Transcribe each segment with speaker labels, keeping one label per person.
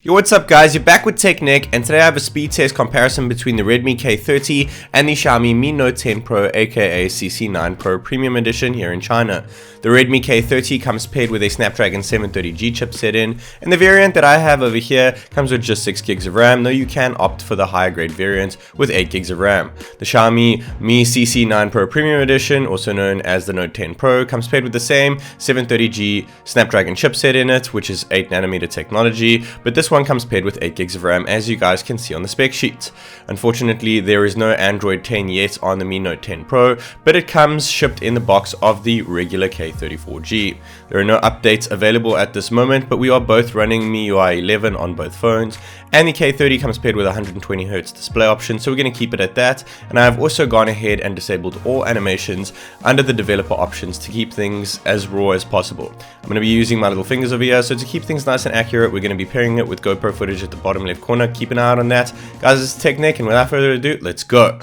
Speaker 1: Yo, what's up guys, you're back with TechNick, and today I have a speed test comparison between the Redmi K30 and the Xiaomi Mi Note 10 Pro aka CC9 Pro Premium Edition here in China. The Redmi K30 comes paired with a Snapdragon 730G chipset in, and the variant that I have over here comes with just 6 gigs of RAM, though you can opt for the higher grade variant with 8 gigs of RAM. The Xiaomi Mi CC9 Pro Premium Edition, also known as the Note 10 Pro, comes paired with the same 730G Snapdragon chipset in it, which is 8nm technology, but this one comes paired with 8 gigs of RAM, as you guys can see on the spec sheet. Unfortunately, there is no Android 10 yet on the Mi Note 10 Pro, but it comes shipped in the box of the regular K34G. There are no updates available at this moment, but we are both running MIUI 11 on both phones, and the K30 comes paired with 120Hz display option, so we're going to keep it at that. And I have also gone ahead and disabled all animations under the developer options to keep things as raw as possible. I'm going to be using my little fingers over here, so to keep things nice and accurate, we're going to be pairing it with GoPro footage at the bottom left corner. Keep an eye out on that. Guys, this is TechNick, and without further ado, let's go.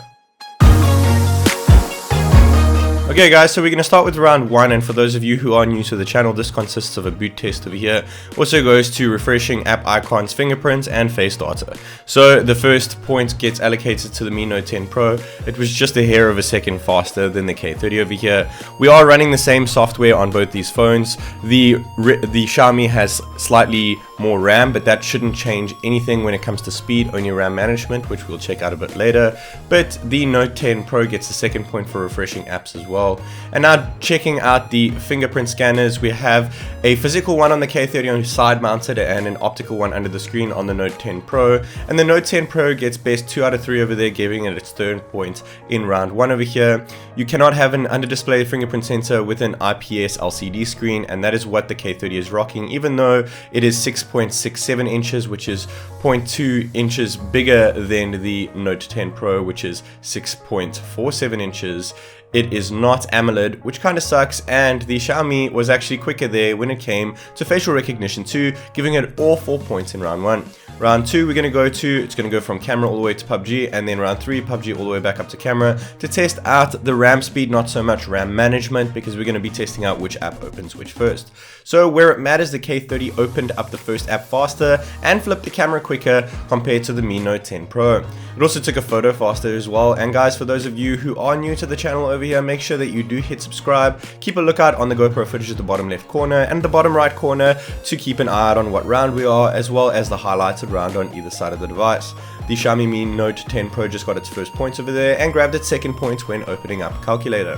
Speaker 1: Okay guys, so we're going to start with round 1, and for those of you who are new to the channel, this consists of a boot test over here. Also goes to refreshing app icons, fingerprints, and face data. So the first point gets allocated to the Mi Note 10 Pro. It was just a hair of a second faster than the K30 over here. We are running the same software on both these phones. The Xiaomi has slightly more RAM, but that shouldn't change anything when it comes to speed, only RAM management, which we'll check out a bit later. But the Note 10 Pro gets the second point for refreshing apps as well. And now checking out the fingerprint scanners, we have a physical one on the K30 on side mounted and an optical one under the screen on the Note 10 Pro. And the Note 10 Pro gets best 2 out of 3 over there, giving it its third point in round 1 over here. You cannot have an under display fingerprint sensor with an IPS LCD screen, and that is what the K30 is rocking, even though it is 6.67 inches, which is 0.2 inches bigger than the Note 10 Pro, which is 6.47 inches. It is not AMOLED, which kind of sucks, and the Xiaomi was actually quicker there when it came to facial recognition too, giving it all 4 points in round 1. Round 2 it's going to go from camera all the way to PUBG, and then round 3 PUBG all the way back up to camera to test out the RAM speed, not so much RAM management, because we're going to be testing out which app opens which first. So where it matters, the K30 opened up the first app faster and flipped the camera quicker compared to the Mi Note 10 Pro. It also took a photo faster as well. And guys, for those of you who are new to the channel over here, make sure that you do hit subscribe. Keep a lookout on the GoPro footage at the bottom left corner and the bottom right corner to keep an eye out on what round we are, as well as the highlighted round on either side of the device. The Xiaomi Mi Note 10 Pro just got its first points over there and grabbed its second point when opening up calculator.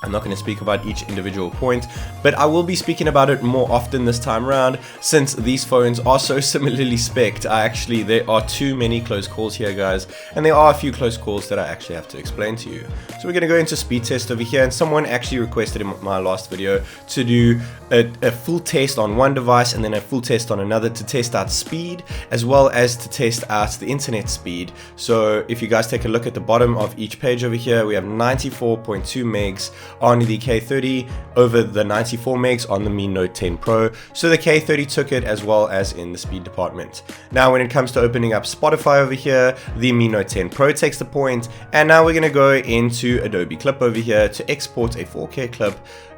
Speaker 1: I'm not going to speak about each individual point, but I will be speaking about it more often this time around, since these phones are so similarly spec'd. There are too many close calls here, guys, and there are a few close calls that I actually have to explain to you. So we're going to go into speed test over here, and someone actually requested in my last video to do a full test on one device and then a full test on another to test out speed, as well as to test out the internet speed. So if you guys take a look at the bottom of each page over here, we have 94.2 megs on the K30 over the 94 megs on the Mi Note 10 Pro. So the K30 took it, as well as in the speed department. Now when it comes to opening up Spotify over here, the Mi Note 10 Pro takes the point. And now we're going to go into Adobe Clip over here to export a 4K clip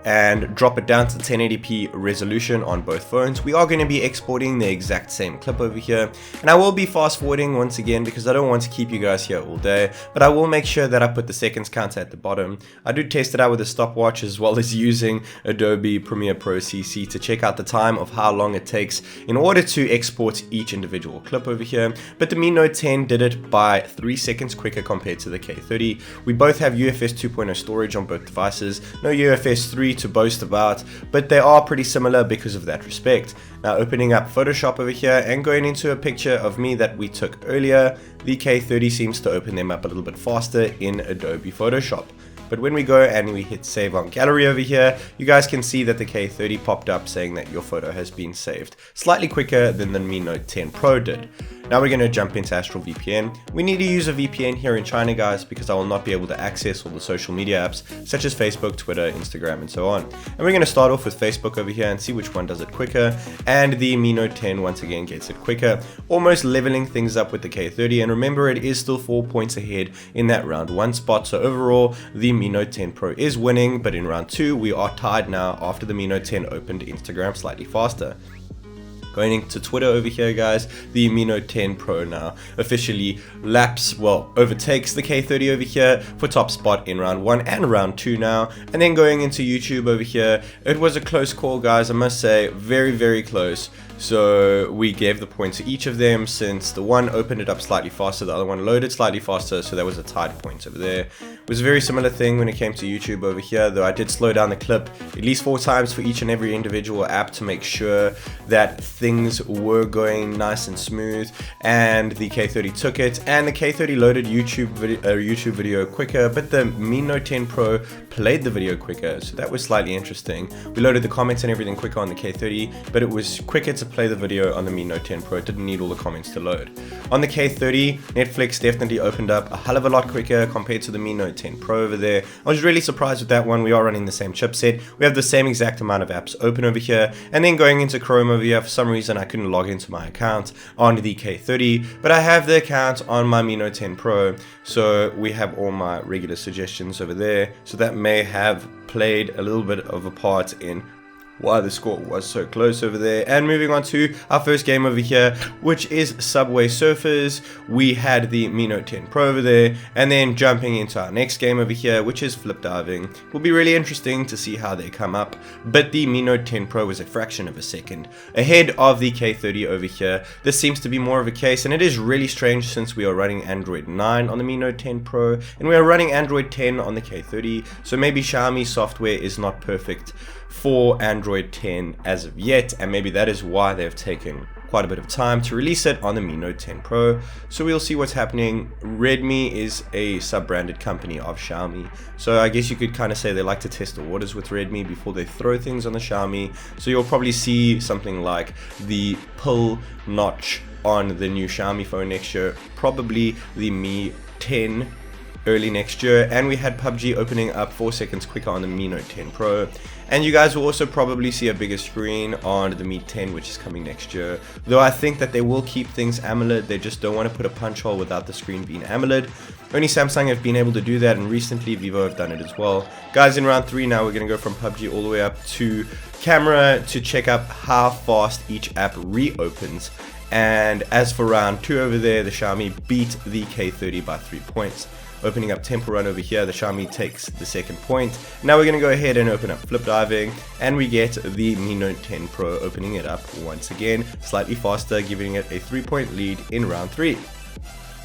Speaker 1: and drop it down to 1080p resolution on both phones. We are going to be exporting the exact same clip over here, and I will be fast forwarding once again because I don't want to keep you guys here all day, but I will make sure that I put the seconds counter at the bottom. I do test it out with a stopwatch, as well as using Adobe Premiere Pro CC to check out the time of how long it takes in order to export each individual clip over here. But the Mi Note 10 did it by 3 seconds quicker compared to the K30. We both have UFS 2.0 storage on both devices, no UFS 3 to boast about, but they are pretty similar because of that respect. Now opening up Photoshop over here and going into a picture of me that we took earlier, the K30 seems to open them up a little bit faster in Adobe Photoshop. But when we go and we hit save on gallery over here, you guys can see that the K30 popped up saying that your photo has been saved, slightly quicker than the Mi Note 10 Pro did. Now we're going to jump into Astral VPN. We need to use a VPN here in China, guys, because I will not be able to access all the social media apps such as Facebook, Twitter, Instagram, and so on. And we're going to start off with Facebook over here and see which one does it quicker. And the Mi Note 10 once again gets it quicker, almost leveling things up with the K30. And remember, it is still 4 points ahead in that round 1 spot. So overall, the Mi Note 10 Pro is winning, but in round 2 we are tied now after the Mi Note 10 opened Instagram slightly faster. Going into Twitter over here, guys, the Mi Note 10 Pro now officially overtakes the K30 over here for top spot in round 1 and round 2 now. And then going into YouTube over here, it was a close call, guys, I must say, very, very close. So we gave the point to each of them, since the one opened it up slightly faster, the other one loaded slightly faster, so that was a tied point over there. It was a very similar thing when it came to YouTube over here, though I did slow down the clip at least 4 times for each and every individual app to make sure that things were going nice and smooth, and the K30 took it, and the K30 loaded YouTube video quicker, but the Mi Note 10 Pro played the video quicker, so that was slightly interesting. We loaded the comments and everything quicker on the K30, but it was quicker to play the video on the Mi Note 10 Pro. It didn't need all the comments to load. On the K30, Netflix definitely opened up a hell of a lot quicker compared to the Mi Note 10 Pro over there. I was really surprised with that one. We are running the same chipset. We have the same exact amount of apps open over here, and then going into Chrome over here, for some reason I couldn't log into my account on the K30, but I have the account on my Mi Note 10 Pro, so we have all my regular suggestions over there, so that may have played a little bit of a part in why the score was so close over there. And moving on to our first game over here, which is Subway Surfers. We had the Mi Note 10 Pro over there, and then jumping into our next game over here, which is Flip Diving. Will be really interesting to see how they come up, but the Mi Note 10 Pro was a fraction of a second ahead of the K30 over here. This seems to be more of a case, and it is really strange since we are running Android 9 on the Mi Note 10 Pro, and we are running Android 10 on the K30, so maybe Xiaomi software is not perfect for Android 10 as of yet, and maybe that is why they've taken quite a bit of time to release it on the Mi Note 10 Pro. So we'll see what's happening. Redmi is a sub-branded company of Xiaomi, so I guess you could kind of say they like to test the waters with Redmi before they throw things on the Xiaomi. So you'll probably see something like the pill notch on the new Xiaomi phone next year, probably the Mi 10 early next year, and we had PUBG opening up 4 seconds quicker on the Mi Note 10 Pro. And you guys will also probably see a bigger screen on the Mi 10, which is coming next year. Though I think that they will keep things AMOLED, they just don't want to put a punch hole without the screen being AMOLED. Only Samsung have been able to do that, and recently Vivo have done it as well. Guys, in round 3 now, we're going to go from PUBG all the way up to camera to check up how fast each app reopens. And as for round 2 over there, the Xiaomi beat the K30 by 3 points. Opening up Temple Run over here, the Xiaomi takes the second point. Now we're going to go ahead and open up Flip Diving, and we get the Mi Note 10 Pro opening it up once again, slightly faster, giving it a 3-point lead in round 3.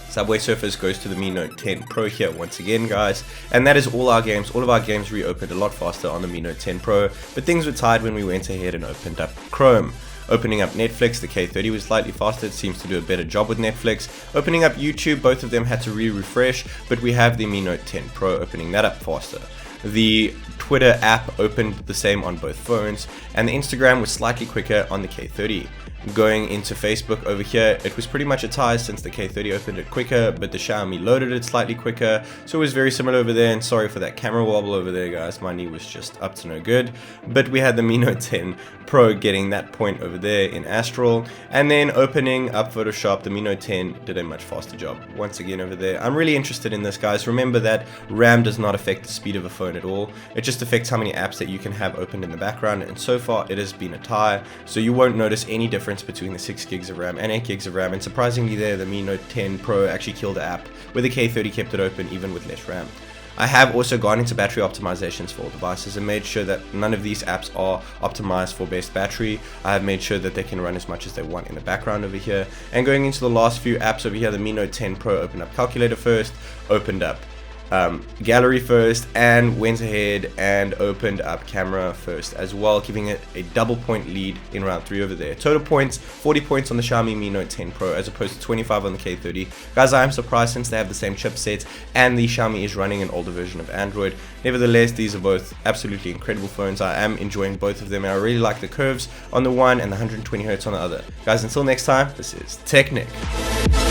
Speaker 1: Subway Surfers goes to the Mi Note 10 Pro here once again, guys, and that is all our games. All of our games reopened a lot faster on the Mi Note 10 Pro, but things were tied when we went ahead and opened up Chrome. Opening up Netflix, the K30 was slightly faster, it seems to do a better job with Netflix. Opening up YouTube, both of them had to refresh, but we have the Mi Note 10 Pro opening that up faster. The Twitter app opened the same on both phones, and the Instagram was slightly quicker on the K30. Going into Facebook over here, it was pretty much a tie since the K30 opened it quicker, but the Xiaomi loaded it slightly quicker, so it was very similar over there. And sorry for that camera wobble over there, guys, my knee was just up to no good. But we had the Mi Note 10 Pro getting that point over there in Astral, and then opening up Photoshop, the Mi Note 10 did a much faster job once again over there. I'm really interested in this, guys. Remember that RAM does not affect the speed of a phone at all, it just affects how many apps that you can have opened in the background, and so far it has been a tie, so you won't notice any difference between the 6 gigs of RAM and 8 gigs of RAM. And surprisingly there, the Mi Note 10 Pro actually killed the app, where the K30 kept it open even with less RAM. I have also gone into battery optimizations for all devices and made sure that none of these apps are optimized for best battery. I have made sure that they can run as much as they want in the background over here. And going into the last few apps over here, the Mi Note 10 Pro opened up Calculator first, opened up Gallery first, and went ahead and opened up Camera first as well, giving it a double point lead in round 3 over there. Total points, 40 points on the Xiaomi Mi Note 10 Pro as opposed to 25 on the K30. Guys, I am surprised since they have the same chipset and the Xiaomi is running an older version of Android. Nevertheless, these are both absolutely incredible phones. I am enjoying both of them, and I really like the curves on the one and the 120Hz on the other. Guys, until next time, this is TechNick.